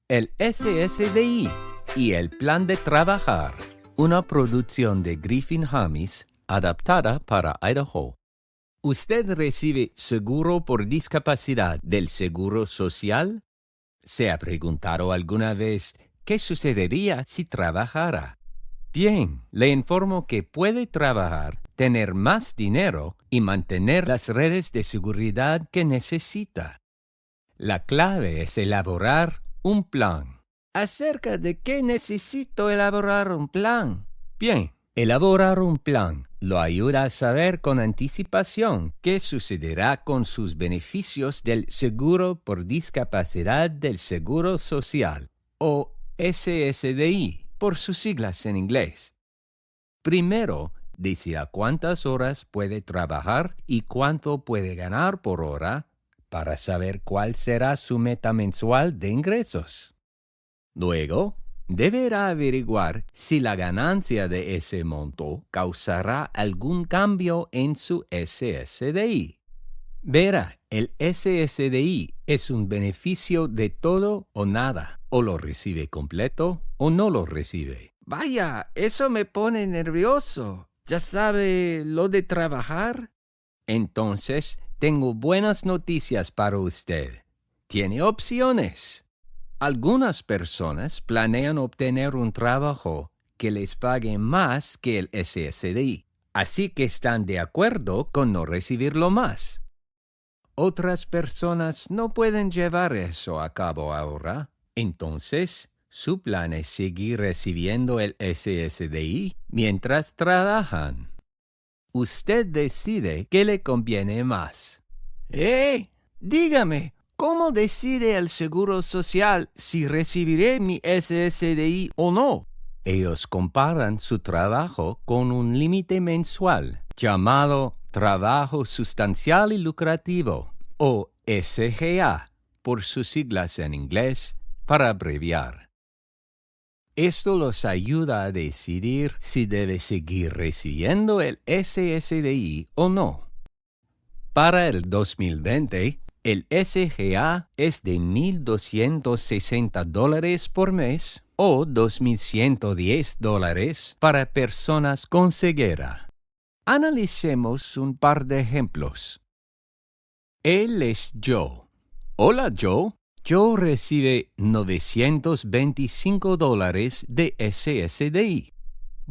el SSDI y el Plan de Trabajar, una producción de Griffin Hamis adaptada para Idaho. ¿Usted recibe seguro por discapacidad del Seguro Social? ¿Se ha preguntado alguna vez qué sucedería si trabajara? Bien, le informo que puede trabajar, tener más dinero y mantener las redes de seguridad que necesita. La clave es elaborar un plan. ¿Acerca de qué necesito elaborar un plan? Bien, elaborar un plan lo ayuda a saber con anticipación qué sucederá con sus beneficios del Seguro por Discapacidad del Seguro Social, o SSDI, por sus siglas en inglés. Primero, decida cuántas horas puede trabajar y cuánto puede ganar por hora para saber cuál será su meta mensual de ingresos. Luego, deberá averiguar si la ganancia de ese monto causará algún cambio en su SSDI. Verá, el SSDI es un beneficio de todo o nada. O lo recibe completo o no lo recibe. Vaya, eso me pone nervioso. ¿Ya sabe lo de trabajar? Entonces, tengo buenas noticias para usted. Tiene opciones. Algunas personas planean obtener un trabajo que les pague más que el SSDI, así que están de acuerdo con no recibirlo más. Otras personas no pueden llevar eso a cabo ahora, entonces su plan es seguir recibiendo el SSDI mientras trabajan. Usted decide qué le conviene más. Dígame, ¿cómo decide el Seguro Social si recibiré mi SSDI o no? Ellos comparan su trabajo con un límite mensual llamado Trabajo Sustancial y Lucrativo, o SGA, por sus siglas en inglés, para abreviar. Esto los ayuda a decidir si debe seguir recibiendo el SSDI o no. Para el 2020, el SGA es de $1,260 por mes o $2,110 para personas con ceguera. Analicemos un par de ejemplos. Él es Joe. Hola, Joe. Joe recibe $925 de SSDI.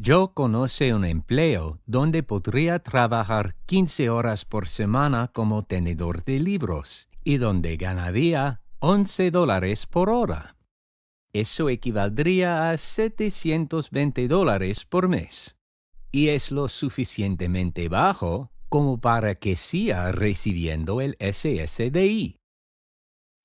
Joe conoce un empleo donde podría trabajar 15 horas por semana como tenedor de libros y donde ganaría $11 por hora. Eso equivaldría a $720 por mes. Y es lo suficientemente bajo como para que siga recibiendo el SSDI.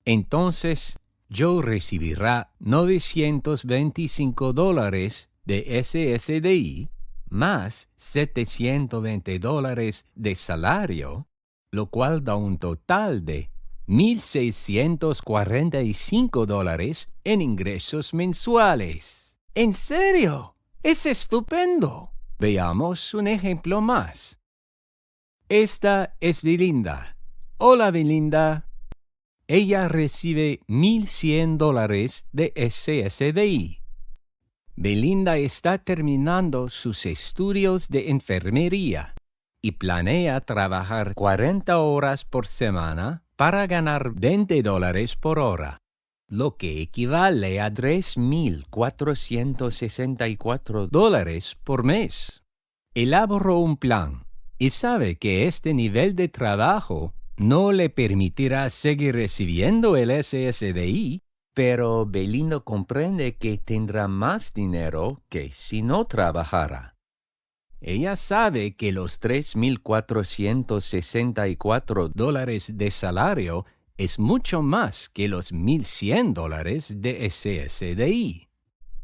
Entonces, Joe recibirá $925 de SSDI más $720 de salario, lo cual da un total de $1,645 en ingresos mensuales. ¿En serio? ¡Es estupendo! Veamos un ejemplo más. Esta es Belinda. Hola, Belinda. Ella recibe $1,100 de SSDI. Belinda está terminando sus estudios de enfermería y planea trabajar 40 horas por semana para ganar $20 por hora, lo que equivale a $3,464 por mes. Elaboró un plan y sabe que este nivel de trabajo no le permitirá seguir recibiendo el SSDI, pero Belinda comprende que tendrá más dinero que si no trabajara. Ella sabe que los $3,464 de salario es mucho más que los $1,100 de SSDI.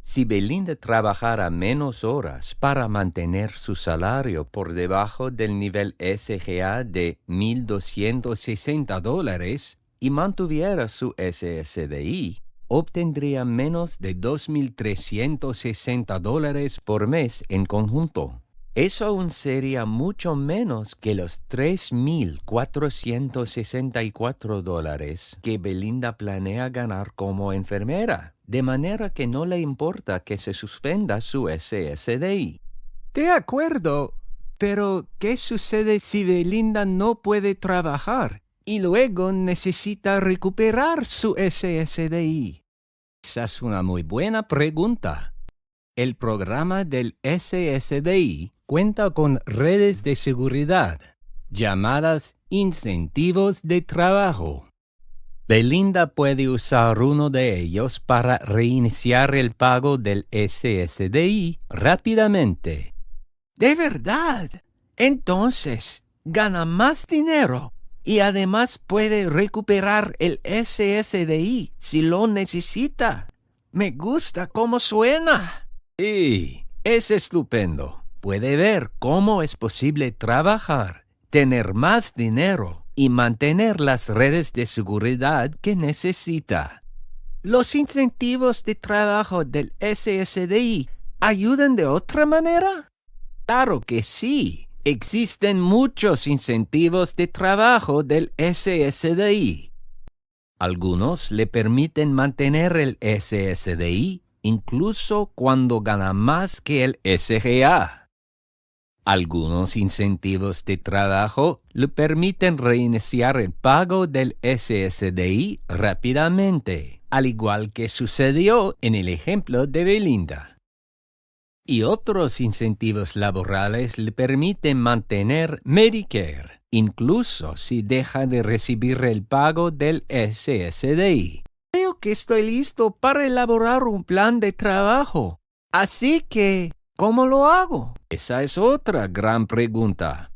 Si Belinda trabajara menos horas para mantener su salario por debajo del nivel SGA de $1,260 y mantuviera su SSDI, obtendría menos de $2,360 por mes en conjunto. Eso aún sería mucho menos que los $3,464 que Belinda planea ganar como enfermera, de manera que no le importa que se suspenda su SSDI. De acuerdo, pero ¿qué sucede si Belinda no puede trabajar y luego necesita recuperar su SSDI? Esa es una muy buena pregunta. El programa del SSDI cuenta con redes de seguridad, llamadas incentivos de trabajo. Belinda puede usar uno de ellos para reiniciar el pago del SSDI rápidamente. ¿De verdad? Entonces, gana más dinero y además puede recuperar el SSDI si lo necesita. Me gusta cómo suena. Y es estupendo. Puede ver cómo es posible trabajar, tener más dinero y mantener las redes de seguridad que necesita. ¿Los incentivos de trabajo del SSDI ayudan de otra manera? Claro que sí. Existen muchos incentivos de trabajo del SSDI. Algunos le permiten mantener el SSDI incluso cuando gana más que el SGA. Algunos incentivos de trabajo le permiten reiniciar el pago del SSDI rápidamente, al igual que sucedió en el ejemplo de Belinda. Y otros incentivos laborales le permiten mantener Medicare, incluso si deja de recibir el pago del SSDI. Creo que estoy listo para elaborar un plan de trabajo. Así que, ¿cómo lo hago? Esa es otra gran pregunta.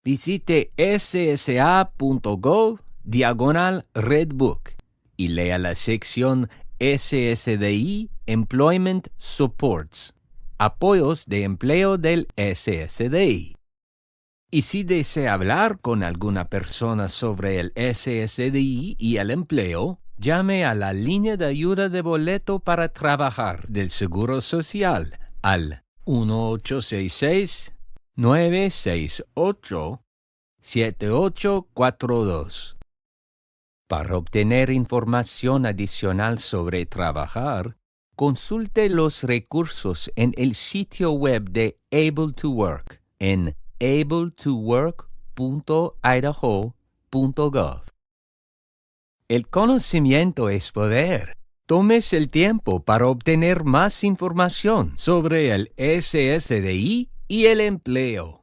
Visite ssa.gov/Redbook y lea la sección SSDI Employment Supports, apoyos de empleo del SSDI. Y si desea hablar con alguna persona sobre el SSDI y el empleo, llame a la línea de ayuda de boleto para trabajar del Seguro Social al 1-866-968-7842. Para obtener información adicional sobre trabajar, consulte los recursos en el sitio web de Able to Work en abletowork.idaho.gov. El conocimiento es poder. Tómese el tiempo para obtener más información sobre el SSDI y el empleo.